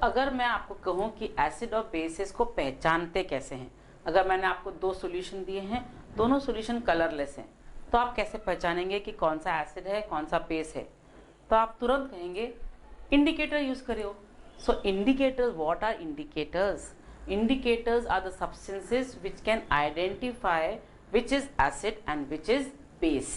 अगर मैं आपको कहूँ कि एसिड और बेसिस को पहचानते कैसे हैं, अगर मैंने आपको दो सॉल्यूशन दिए हैं, दोनों सॉल्यूशन कलरलेस हैं, तो आप कैसे पहचानेंगे कि कौन सा एसिड है कौन सा बेस है? तो आप तुरंत कहेंगे इंडिकेटर यूज करो। Indicators, what are indicators? Indicators are the substances which can identify which is acid and which is base.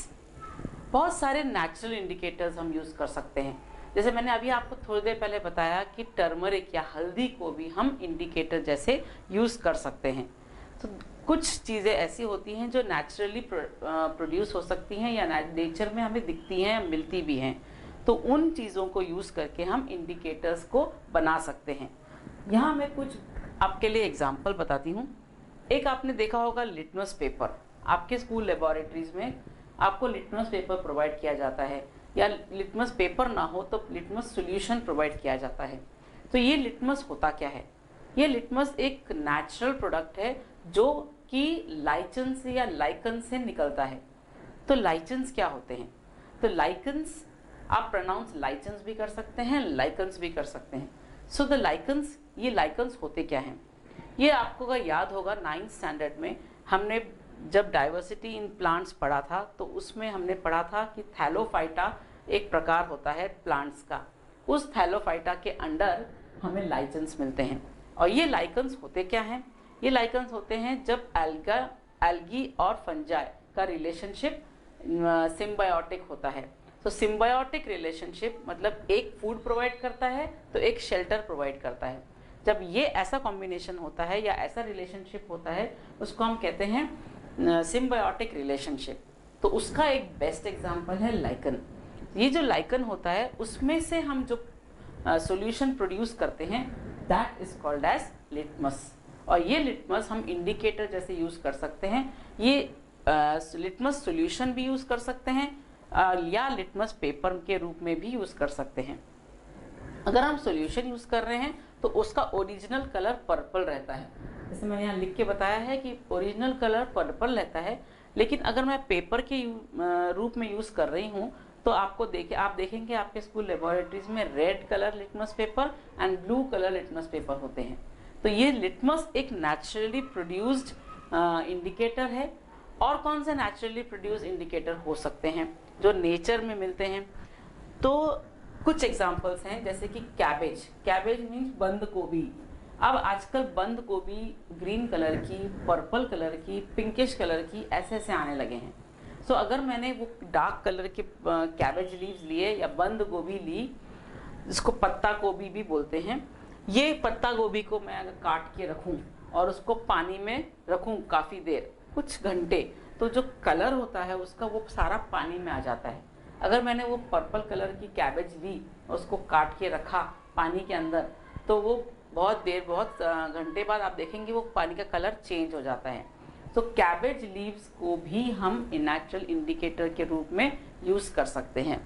बहुत सारे नेचुरल इंडिकेटर्स हम यूज़ कर सकते हैं। जैसे मैंने अभी आपको थोड़ी देर पहले बताया कि टर्मरिक या हल्दी को भी हम इंडिकेटर जैसे यूज़ कर सकते हैं। तो कुछ चीज़ें ऐसी होती हैं जो नेचुरली प्रोड्यूस हो सकती हैं या नेचर में हमें दिखती हैं, मिलती भी हैं, तो उन चीज़ों को यूज़ करके हम इंडिकेटर्स को बना सकते हैं। यहाँ मैं कुछ आपके लिए एग्जाम्पल बताती हूँ। एक आपने देखा होगा लिटमस पेपर, आपके स्कूल लेबोरेटरीज में आपको लिटमस पेपर प्रोवाइड किया जाता है, या लिटमस पेपर ना हो तो लिटमस सॉल्यूशन प्रोवाइड किया जाता है। तो ये लिटमस होता क्या है? ये लिटमस एक नेचुरल प्रोडक्ट है जो कि लाइचन से या लाइकन से निकलता है। तो लाइचन्स क्या होते हैं? तो लाइकन्स आप प्रोनाउंस लाइचन्स भी कर सकते हैं, लाइकन्स भी कर सकते हैं। सो द लाइकन्स, ये लाइकन्स होते क्या हैं? ये आपको अगर याद होगा 9th स्टैंडर्ड में हमने जब डाइवर्सिटी इन प्लांट्स पढ़ा था, तो उसमें हमने पढ़ा था कि थैलोफाइटा एक प्रकार होता है प्लांट्स का। उस थैलोफाइटा के अंडर हमें लाइकन्स मिलते हैं। और ये लाइकन्स होते क्या हैं? ये लाइकन्स होते हैं जब एल्गी और फंजाई का रिलेशनशिप सिम्बायोटिक होता है। तो सिम्बायोटिक रिलेशनशिप मतलब एक फूड प्रोवाइड करता है तो एक शेल्टर प्रोवाइड करता है। जब ये ऐसा कॉम्बिनेशन होता है या ऐसा रिलेशनशिप होता है, उसको हम कहते हैं सिम्बायोटिक रिलेशनशिप। तो उसका एक बेस्ट एग्जांपल है लाइकन। ये जो लाइकन होता है उसमें से हम जो सॉल्यूशन प्रोड्यूस करते हैं, that is called as litmus. और ये लिटमस हम इंडिकेटर जैसे यूज कर सकते हैं। ये लिटमस सॉल्यूशन भी यूज कर सकते हैं या लिटमस पेपर के रूप में भी यूज कर सकते हैं। अगर हम सॉल्यूशन यूज कर रहे हैं तो उसका ओरिजिनल कलर पर्पल रहता है। जैसे मैंने यहाँ लिख के बताया है कि ओरिजिनल कलर पर्पल रहता है, लेकिन अगर मैं पेपर के रूप में यूज कर रही हूँ तो आप देखेंगे आपके स्कूल लेबोरेटरीज में red colour litmus paper and blue colour litmus paper होते हैं। तो ये लिटमस एक नेचुरली प्रोड्यूस्ड इंडिकेटर है। और कौन से नेचुरली प्रोड्यूस इंडिकेटर हो सकते हैं जो नेचर में मिलते हैं? तो कुछ एग्जांपल्स हैं, जैसे कि कैबेज। कैबेज मीन्स बंद गोभी। अब आजकल बंद गोभी ग्रीन कलर की, पर्पल कलर की, पिंकिश कलर की ऐसे ऐसे आने लगे हैं। सो अगर मैंने वो डार्क कलर के कैबेज लीव्स लिए या बंद गोभी ली, जिसको पत्ता गोभी भी बोलते हैं, ये पत्ता गोभी को मैं अगर काट के रखूं और उसको पानी में रखूं काफ़ी देर, कुछ घंटे, तो जो कलर होता है उसका वो सारा पानी में आ जाता है। अगर मैंने वो पर्पल कलर की कैबेज ली और उसको काट के रखा पानी के अंदर, तो वो बहुत घंटे बाद आप देखेंगे वो पानी का कलर चेंज हो जाता है। तो कैबेज लीव्स को भी हम नेचुरल इंडिकेटर के रूप में यूज कर सकते हैं।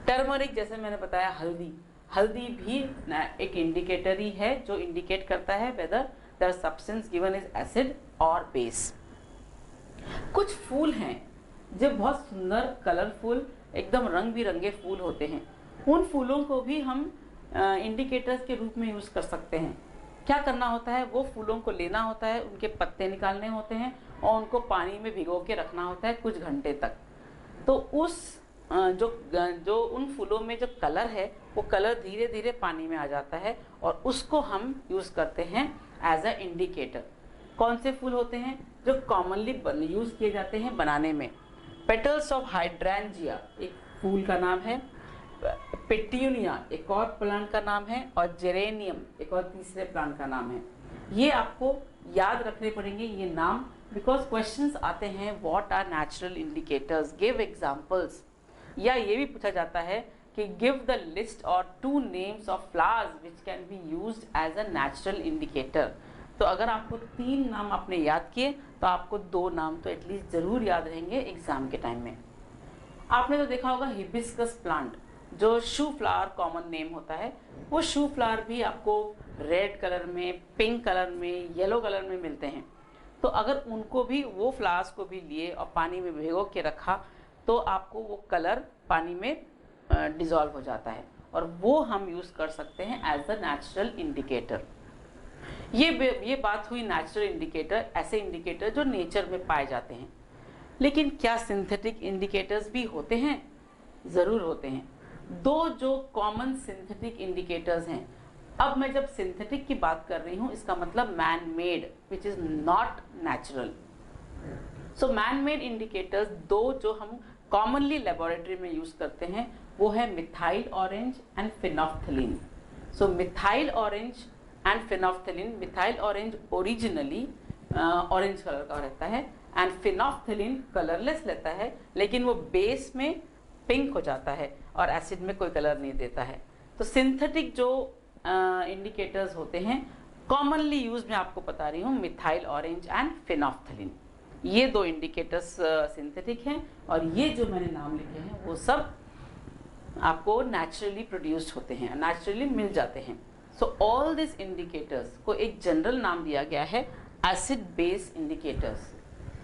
टर्मरिक, जैसे मैंने बताया हल्दी भी एक इंडिकेटर ही है जो इंडिकेट करता है whether the substance given is acid और बेस। कुछ फूल हैं जो बहुत सुंदर, कलरफुल, एकदम रंग बिरंगे फूल होते हैं। उन फूलों को भी हम इंडिकेटर्स के रूप में यूज कर सकते हैं। क्या करना होता है? वो फूलों को लेना होता है, उनके पत्ते निकालने होते हैं और उनको पानी में भिगो के रखना होता है कुछ घंटे तक। तो उस जो उन फूलों में जो कलर है वो कलर धीरे धीरे पानी में आ जाता है और उसको हम यूज करते हैं एज अ इंडिकेटर। कौन से फूल होते हैं जो कॉमनली यूज किए जाते हैं बनाने में? पेटल्स ऑफ हाइड्रेंजिया एक फूल का नाम है, पेट्यूनिया एक और प्लांट का नाम है, और जेरेनियम एक और तीसरे प्लांट का नाम है। ये आपको याद रखने पड़ेंगे ये नाम, बिकॉज क्वेश्चंस आते हैं what are natural indicators, give examples. या ये भी पूछा जाता है कि गिव द लिस्ट और 2 names of flowers which can be used as a natural indicator. तो अगर आपको 3 नाम आपने याद किए तो आपको 2 नाम तो एटलीस्ट जरूर याद रहेंगे एग्जाम के टाइम में। आपने तो देखा होगा हिबिस्कस प्लांट, जो शू फ्लावर कॉमन नेम होता है, वो शू फ्लावर भी आपको रेड कलर में, पिंक कलर में, येलो कलर में मिलते हैं। तो अगर उनको भी, वो फ्लावर्स को भी लिए और पानी में भिगो के रखा तो आपको वो कलर पानी में डिज़ोल्व हो जाता है और वो हम यूज कर सकते हैं एज अ नेचुरल इंडिकेटर। ये बात हुई नेचुरल इंडिकेटर, ऐसे इंडिकेटर जो नेचर में पाए जाते हैं। लेकिन क्या सिंथेटिक इंडिकेटर्स भी होते हैं? जरूर होते हैं। दो जो कॉमन सिंथेटिक इंडिकेटर्स हैं, अब मैं जब सिंथेटिक की बात कर रही हूं इसका मतलब man made, which is not natural. So man made indicators दो जो हम कॉमनली लेबोरेटरी में यूज करते हैं वो है methyl orange and phenolphthalein. So methyl orange and phenolphthalein, methyl orange originally orange colour का रहता है एंड फिनोफ्थलीन कलरलेस रहता है, लेकिन वो बेस में पिंक हो जाता है और एसिड में कोई कलर नहीं देता है। तो सिंथेटिक जो इंडिकेटर्स होते हैं कॉमनली यूज में आपको बता रही हूँ मिथाइल ऑरेंज एंड फिनोफ्थलीन, ये दो इंडिकेटर्स सिंथेटिक हैं और ये जो मैंने नाम लिखे हैं वो सब आपको नेचुरली प्रोड्यूस्ड होते हैं, नेचुरली मिल जाते हैं। सो ऑल दिस इंडिकेटर्स को एक जनरल नाम दिया गया है एसिड बेस इंडिकेटर्स।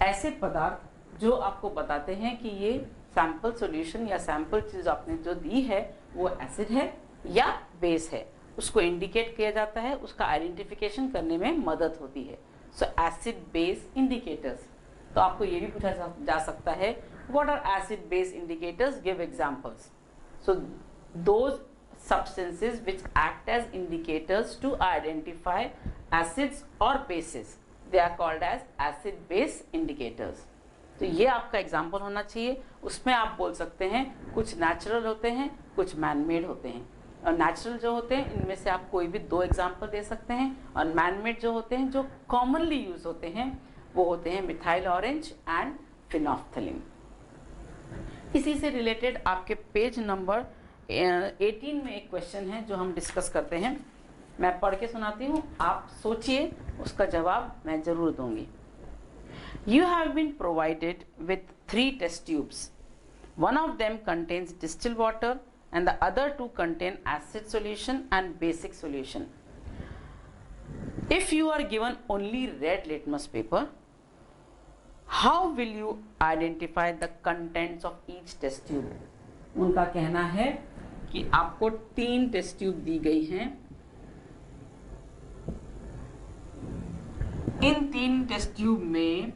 ऐसे पदार्थ जो आपको बताते हैं कि ये सैंपल सॉल्यूशन या सैंपल चीज आपने जो दी है वो एसिड है या बेस है, उसको इंडिकेट किया जाता है, उसका आइडेंटिफिकेशन करने में मदद होती है। So acid base indicators. तो आपको ये भी पूछा जा सकता है what are acid base indicators, give examples. So those substances which act as indicators to identify acids or bases, they are called as acid base indicators। तो ये आपका एग्जाम्पल होना चाहिए। उसमें आप बोल सकते हैं कुछ नेचुरल होते हैं, कुछ मैन मेड होते हैं। और नेचुरल जो होते हैं इनमें से आप कोई भी दो एग्जाम्पल दे सकते हैं, और मैन मेड जो होते हैं जो कॉमनली यूज होते हैं वो होते हैं मिथाइल ऑरेंज एंड फिनोफ्थलीन। इसी से रिलेटेड आपके पेज नंबर 18 में एक क्वेश्चन है जो हम डिस्कस करते हैं। मैं पढ़ के सुनाती हूँ, आप सोचिए, उसका जवाब मैं जरूर दूंगी। You have been provided with 3 test tubes. One of them contains distilled water and the other 2 contain acid solution and basic solution. If you are given only red litmus paper, how will you identify the contents of each test tube? उनका कहना है कि आपको 3 test tube दी गई हैं। इन 3 test tube में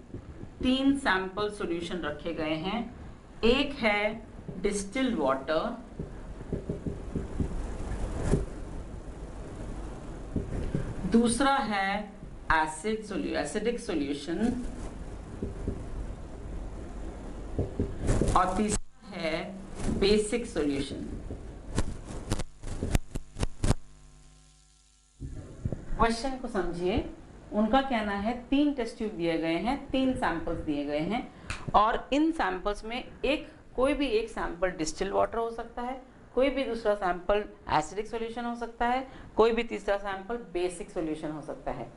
3 sample solution रखे गए हैं। एक है डिस्टिल्ड वाटर, दूसरा है एसिडिक सॉल्यूशन और तीसरा है बेसिक सॉल्यूशन। क्वेश्चन को समझिए। उनका कहना है 3 टेस्ट ट्यूब दिए गए हैं, 3 सैंपल्स दिए गए हैं और इन सैंपल्स में कोई भी एक सैंपल डिस्टिल्ड वाटर हो सकता है, कोई भी दूसरा सैंपल एसिडिक सॉल्यूशन हो सकता है, कोई भी तीसरा सैंपल बेसिक सॉल्यूशन हो सकता है।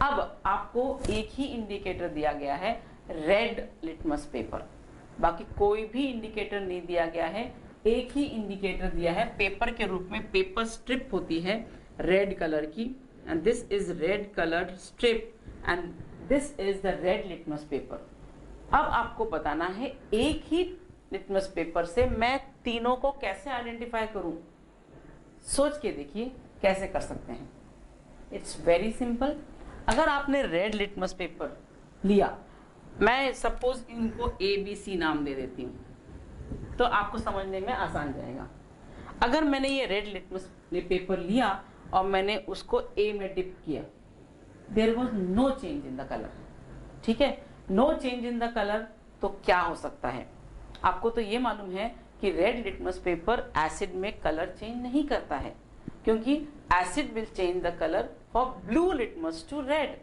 अब आपको एक ही इंडिकेटर दिया गया है, रेड लिटमस पेपर, बाकी कोई भी इंडिकेटर नहीं दिया गया है। एक ही इंडिकेटर दिया है पेपर के रूप में। पेपर स्ट्रिप होती है रेड कलर की, and this is red colored strip and this is the red litmus paper। अब आपको बताना है एक ही लिटमस पेपर से मैं तीनों को कैसे आइडेंटिफाई करूं। सोच के देखिए कैसे कर सकते हैं। It's very simple. अगर आपने रेड लिटमस पेपर लिया, मैं सपोज इनको ABC नाम दे देती हूं तो आपको समझने में आसान जाएगा। अगर मैंने ये रेड लिटमस पेपर लिया और मैंने उसको A में डिप किया, there was no change in the colour. ठीक है, no change in the colour, तो क्या हो सकता है? आपको तो ये मालूम है कि रेड लिटमस पेपर एसिड में कलर चेंज नहीं करता है, क्योंकि acid will change the colour for blue litmus to red.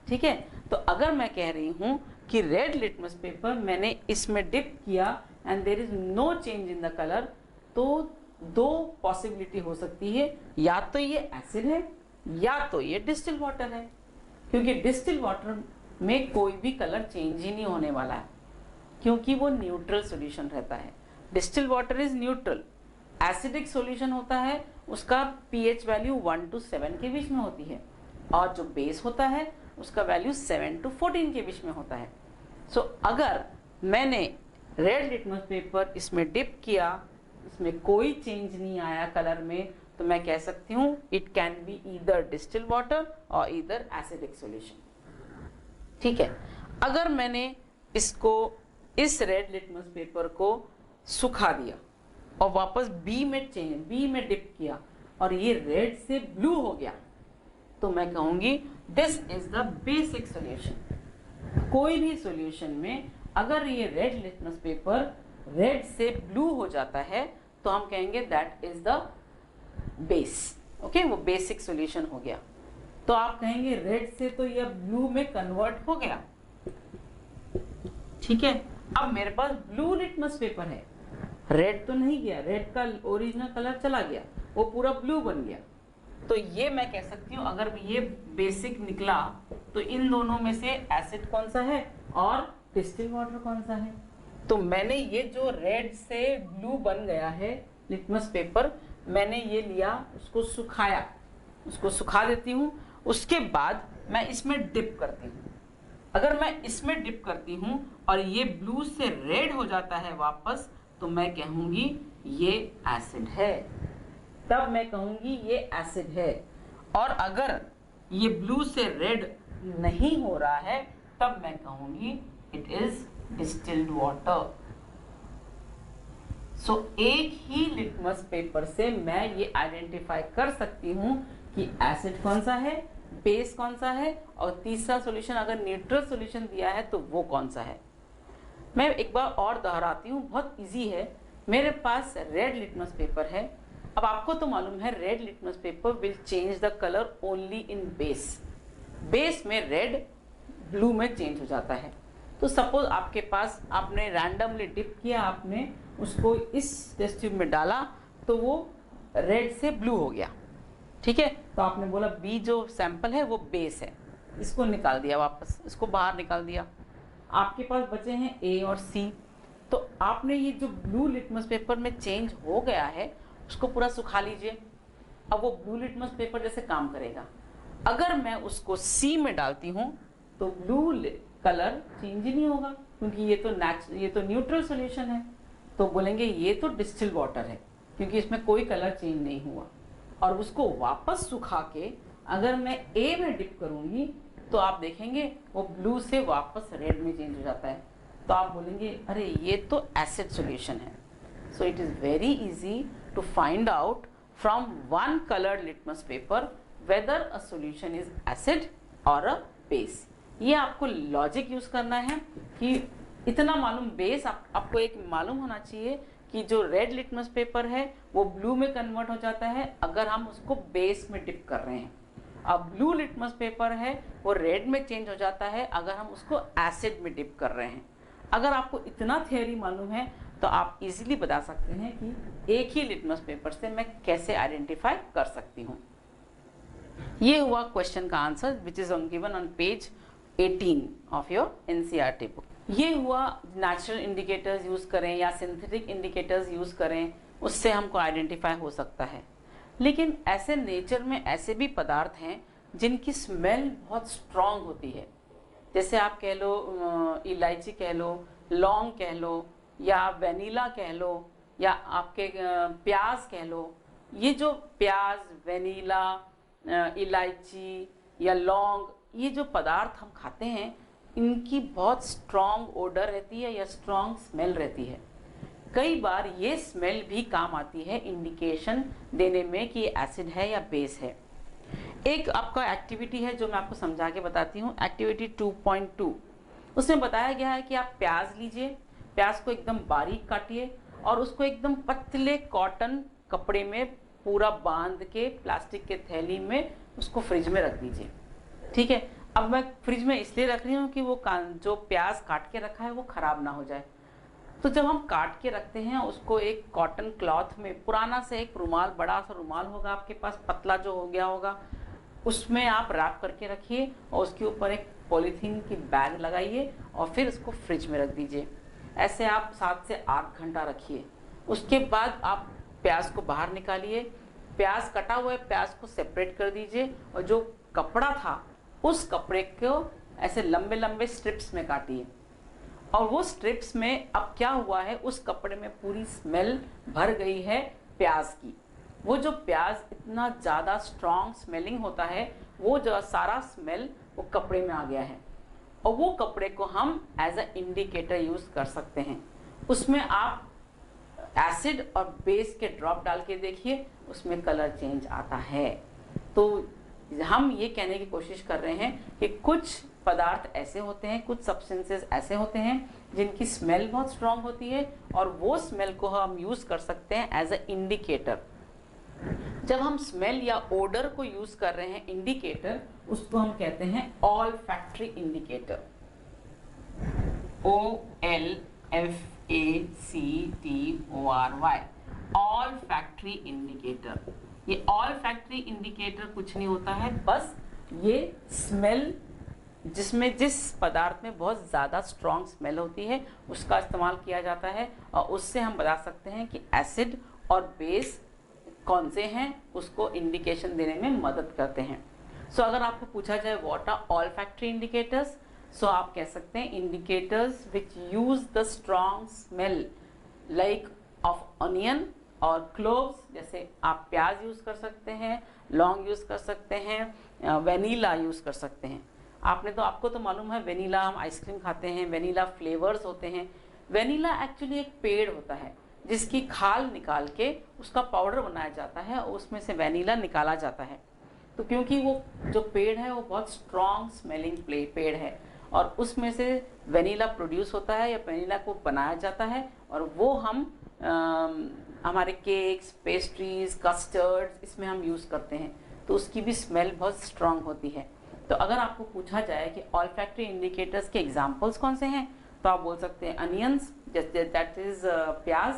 ठीक है, तो अगर मैं कह रही हूं कि रेड लिटमस पेपर मैंने इसमें डिप किया and there is no change in the colour, तो 2 पॉसिबिलिटी हो सकती है, या तो ये एसिड है या तो ये डिस्टिल्ड वाटर है, क्योंकि डिस्टिल्ड वाटर में कोई भी कलर चेंज ही नहीं होने वाला है, क्योंकि वो न्यूट्रल सॉल्यूशन रहता है। Distilled water is neutral. Acidic solution होता है, उसका pH वैल्यू 1 to 7 के बीच में होती है, और जो बेस होता है उसका वैल्यू 7 to 14 के बीच में होता है। सो अगर मैंने रेड लिटमस पेपर इसमें डिप किया इसमें कोई चेंज नहीं आया कलर में, तो मैं कह सकती हूँ it can be either distil water और ईदर एसिडिक सॉल्यूशन। ठीक है, अगर मैंने इसको, इस रेड लिटमस पेपर को सुखा दिया और वापस बी में डिप किया और ये रेड से ब्लू हो गया, तो मैं कहूंगी this is the basic solution. कोई भी सॉल्यूशन में अगर ये रेड लिटमस पेपर रेड से ब्लू हो जाता है तो हम कहेंगे that is the base. Okay, वो बेसिक सॉल्यूशन हो गया। तो आप कहेंगे रेड से तो यह ब्लू में कन्वर्ट हो गया। ठीक है, अब मेरे पास ब्लू लिटमस पेपर है, रेड तो नहीं गया, रेड का ओरिजिनल कलर चला गया, वो पूरा ब्लू बन गया। तो ये मैं कह सकती हूँ अगर ये बेसिक निकला तो इन दोनों में से एसिड कौन सा है और डिस्टिल वाटर कौन सा है। तो मैंने ये जो रेड से ब्लू बन गया है लिटमस पेपर, मैंने ये लिया, उसको सुखाया, उसको सुखा देती हूँ, उसके बाद मैं इसमें डिप करती हूँ। अगर मैं इसमें डिप करती हूँ और ये ब्लू से रेड हो जाता है वापस, तो मैं कहूँगी ये एसिड है, तब मैं कहूँगी ये एसिड है। और अगर ये ब्लू से रेड नहीं हो रहा है तब मैं कहूँगी इट इज डिस्टिल्ड वाटर। सो एक ही लिटमस पेपर से मैं ये आइडेंटिफाई कर सकती हूँ कि एसिड कौन सा है, बेस कौन सा है, और तीसरा सॉल्यूशन अगर न्यूट्रल सॉल्यूशन दिया है तो वो कौन सा है। मैं एक बार और दोहराती हूँ, बहुत इजी है। मेरे पास रेड लिटमस पेपर है। अब आपको तो मालूम है red litmus paper will change the colour only in base. Base में रेड ब्लू में चेंज हो जाता है। तो सपोज आपके पास, आपने रैंडमली डिप किया, आपने उसको इस टेस्ट ट्यूब में डाला तो वो रेड से ब्लू हो गया। ठीक है, तो आपने बोला बी जो सैंपल है वो बेस है, इसको निकाल दिया, वापस इसको बाहर निकाल दिया। आपके पास बचे हैं ए और सी। तो आपने ये जो ब्लू लिटमस पेपर में चेंज हो गया है उसको पूरा सुखा लीजिए। अब वो ब्लू लिटमस पेपर जैसे काम करेगा। अगर मैं उसको सी में डालती हूँ तो ब्लू कलर चेंज ही नहीं होगा, क्योंकि ये तो न्यूट्रल सॉल्यूशन है। तो बोलेंगे ये तो डिस्टिल वाटर है, क्योंकि इसमें कोई कलर चेंज नहीं हुआ। और उसको वापस सुखा के अगर मैं ए में डिप करूंगी तो आप देखेंगे वो ब्लू से वापस रेड में चेंज हो जाता है। तो आप बोलेंगे अरे ये तो एसिड सॉल्यूशन है। So it is very easy to find out from one coloured litmus paper whether a solution is acid और अ बेस। ये आपको लॉजिक यूज करना है कि इतना मालूम, बेस आपको एक मालूम होना चाहिए कि जो रेड लिटमस पेपर है वो ब्लू में कन्वर्ट हो जाता है अगर हम उसको बेस में डिप कर रहे हैं। अब ब्लू लिटमस पेपर है वो रेड में चेंज हो जाता है अगर हम उसको एसिड में डिप कर रहे हैं। अगर आपको इतना थियोरी मालूम है तो आप इजीली बता सकते हैं कि एक ही लिटमस पेपर से मैं कैसे आइडेंटिफाई कर सकती हूँ। ये हुआ क्वेश्चन का answer which is given on page 18 of your NCERT book. ये हुआ नेचुरल इंडिकेटर्स यूज करें या सिंथेटिक इंडिकेटर्स यूज करें, उससे हमको आइडेंटिफाई हो सकता है। लेकिन ऐसे नेचर में ऐसे भी पदार्थ हैं जिनकी स्मेल बहुत स्ट्रांग होती है। जैसे आप कह लो इलायची कह लो, लौंग कह लो, या वेनिला कह लो, या आपके प्याज कह लो। ये जो प्याज, वेनिला, इलायची या लौंग, ये जो पदार्थ हम खाते हैं इनकी बहुत स्ट्रॉन्ग ओडर रहती है या स्ट्रॉन्ग स्मेल रहती है। कई बार ये स्मेल भी काम आती है इंडिकेशन देने में कि ये एसिड है या बेस है। एक आपका एक्टिविटी है जो मैं आपको समझा के बताती हूँ, एक्टिविटी 2.2। उसमें बताया गया है कि आप प्याज लीजिए, प्याज को एकदम बारीक काटिए और उसको एकदम पतले कॉटन कपड़े में पूरा बांध के प्लास्टिक के थैली में उसको फ्रिज में रख दीजिए। ठीक है, अब मैं फ्रिज में इसलिए रख रही हूँ कि वो जो प्याज काट के रखा है वो खराब ना हो जाए। तो जब हम काट के रखते हैं उसको एक कॉटन क्लॉथ में, पुराना से एक रुमाल, बड़ा सा रुमाल होगा आपके पास, पतला जो हो गया होगा, उसमें आप रैप करके रखिए और उसके ऊपर एक पॉलीथीन की बैग लगाइए और फिर उसको फ्रिज में रख दीजिए। ऐसे आप 7 से 8 घंटा रखिए। उसके बाद आप प्याज को बाहर निकालिए, प्याज कटा हुआ प्याज को सेपरेट कर दीजिए और जो कपड़ा था उस कपड़े को ऐसे लंबे लंबे स्ट्रिप्स में काटिए और वो स्ट्रिप्स में अब क्या हुआ है, उस कपड़े में पूरी स्मेल भर गई है प्याज की। वो जो प्याज इतना ज़्यादा स्ट्रॉन्ग स्मेलिंग होता है, वो जो सारा स्मेल वो कपड़े में आ गया है, और वो कपड़े को हम एज अ इंडिकेटर यूज़ कर सकते हैं। उसमें आप एसिड और बेस के ड्रॉप डाल के देखिए, उसमें कलर चेंज आता है। तो हम ये कहने की कोशिश कर रहे हैं कि कुछ पदार्थ ऐसे होते हैं, कुछ सब्सटेंसेस ऐसे होते हैं जिनकी स्मेल बहुत स्ट्रांग होती है, और वो स्मेल को हम यूज़ कर सकते हैं एज अ इंडिकेटर। जब हम स्मेल या ओडर को यूज़ कर रहे हैं इंडिकेटर, उसको हम कहते हैं ऑलफैक्टरी इंडिकेटर, OLFACTORY, ऑलफैक्टरी इंडिकेटर। ये ऑलफैक्टरी इंडिकेटर कुछ नहीं होता है, बस ये स्मेल जिसमें जिस पदार्थ में बहुत ज़्यादा स्ट्रॉन्ग स्मेल होती है उसका इस्तेमाल किया जाता है, और उससे हम बता सकते हैं कि एसिड और बेस कौन से हैं, उसको इंडिकेशन देने में मदद करते हैं। सो अगर आपको पूछा जाए व्हाट आर ऑलफैक्टरी इंडिकेटर्स, सो आप कह सकते हैं indicators which use the strong smell like of onion और क्लोव्स, जैसे आप प्याज यूज़ कर सकते हैं, लौंग यूज़ कर सकते हैं, वेनीला यूज़ कर सकते हैं। आपको तो मालूम है वेनीला, हम आइसक्रीम खाते हैं, वेनीला फ्लेवर्स होते हैं। वेनीला एक्चुअली एक पेड़ होता है जिसकी खाल निकाल के उसका पाउडर बनाया जाता है और उसमें से वेनीला निकाला जाता है। तो क्योंकि वो जो पेड़ है वो बहुत स्ट्रॉन्ग स्मेलिंग पेड़ है, और उसमें से वेनीला प्रोड्यूस होता है या वेनीला को बनाया जाता है, और वो हम हमारे केक्स, पेस्ट्रीज, कस्टर्ड्स, इसमें हम यूज़ करते हैं, तो उसकी भी स्मेल बहुत स्ट्रॉन्ग होती है। तो अगर आपको पूछा जाए कि ऑलफैक्टरी इंडिकेटर्स के एग्जांपल्स कौन से हैं, तो आप बोल सकते हैं अनियंस, दैट इज प्याज,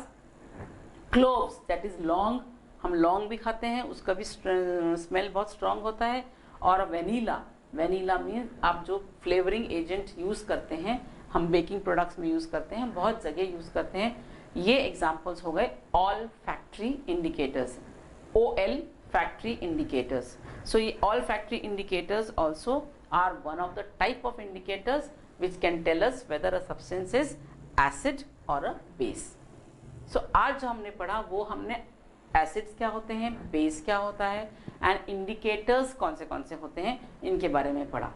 क्लोव्स दैट इज लौंग, हम लौंग भी खाते हैं, उसका भी स्मेल बहुत स्ट्रॉन्ग होता है, और वेनीला मीन्स आप जो फ्लेवरिंग एजेंट यूज़ करते हैं, हम बेकिंग प्रोडक्ट्स में यूज़ करते हैं, बहुत जगह यूज़ करते हैं। ये एग्जांपल्स हो गए ऑलफैक्टरी indicators, OL factory indicators. So all factory indicators also are one of the type of indicators which can tell us whether a substance is acid or a base. So आज जो हमने पढ़ा वो हमने एसिड्स क्या होते हैं, बेस क्या होता है, एंड इंडिकेटर्स कौन से होते हैं, इनके बारे में पढ़ा।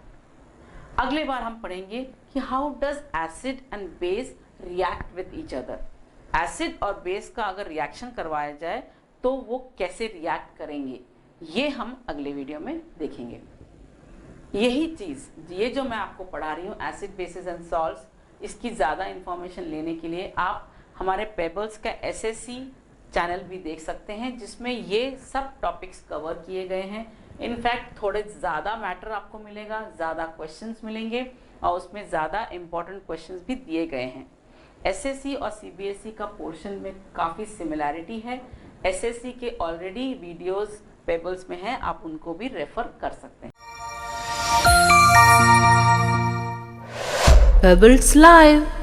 अगले बार हम पढ़ेंगे कि how does acid and base react with each other. Acid और बेस का अगर रिएक्शन करवाया जाए तो वो कैसे रिएक्ट करेंगे, ये हम अगले वीडियो में देखेंगे। यही चीज़, ये जो मैं आपको पढ़ा रही हूँ एसिड, बेसिस एंड सॉल्ट्स, इसकी ज़्यादा इन्फॉर्मेशन लेने के लिए आप हमारे पेबल्स का SSC चैनल भी देख सकते हैं, जिसमें ये सब टॉपिक्स कवर किए गए हैं। इनफैक्ट थोड़े ज़्यादा मैटर आपको मिलेगा, ज़्यादा क्वेश्चंस मिलेंगे, और उसमें ज़्यादा इम्पोर्टेंट क्वेश्चंस भी दिए गए हैं। SSC और CBSE का पोर्शन में काफ़ी सिमिलैरिटी है। SSC के ऑलरेडी वीडियोस पेबल्स में हैं, आप उनको भी रेफर कर सकते हैं। Pebbles Live